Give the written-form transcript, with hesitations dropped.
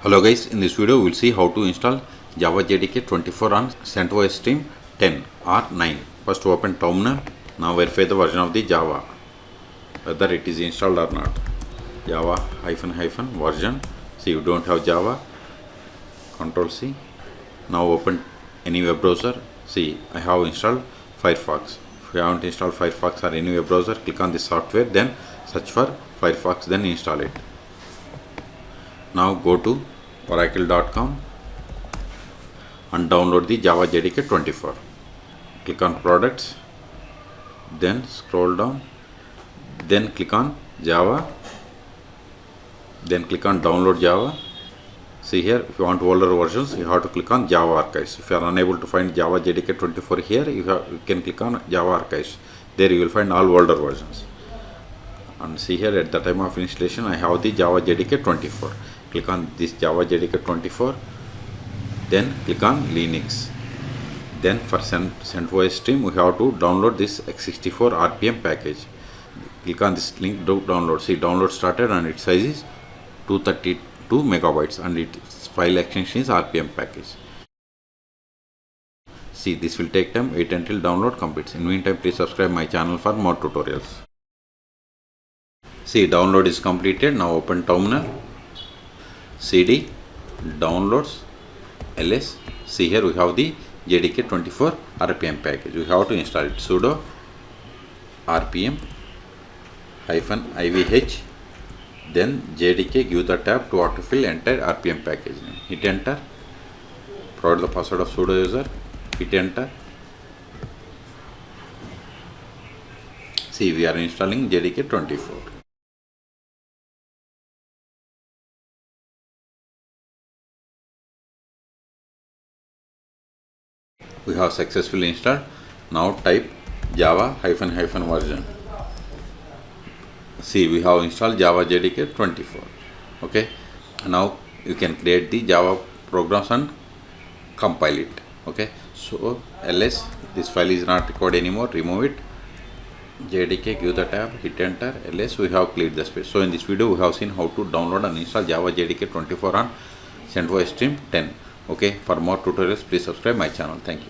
Hello guys, in this video we will see how to install Java JDK 24 on CentOS stream 10 or 9. First open terminal. Now verify the version of the Java, whether it is installed or not. Java -- version. See, you don't have Java, Control C. Now open any web browser. See, I have installed Firefox. If you haven't installed Firefox or any web browser, click on the software, then search for Firefox, then install it. Now go to oracle.com and download the Java JDK 24. Click on products, then scroll down, then click on Java, then click on download Java. See here, if you want older versions, you have to click on Java archives. If you are unable to find Java JDK 24 here, you can click on Java archives. There you will find all older versions. And see here, at the time of installation, I have the Java JDK 24. Click on this Java JDK 24, then click on Linux. Then for CentOS stream, we have to download this x64 RPM package. Click on this link to download. See, download started and its size is 232 megabytes and its file extension is RPM package. See, this will take time. Wait until download completes. In the meantime, please subscribe my channel for more tutorials. See, download is completed. Now open terminal. CD downloads ls. See here, we have the JDK 24 RPM package. We have to install it. Sudo rpm -ivh, then JDK, give the tab to autofill entire RPM package name. Hit enter. Provide the password of sudo user. Hit enter. See, we are installing JDK 24. We have successfully installed. Now type Java -- version. See, we have installed Java JDK 24. Okay. Now you can create the Java programs and compile it. Okay. So ls, this file is not required anymore. Remove it. JDK, give the tab. Hit enter. ls, we have cleared the space. So in this video, we have seen how to download and install Java JDK 24 on CentOS stream 10. Okay. For more tutorials, please subscribe my channel. Thank you.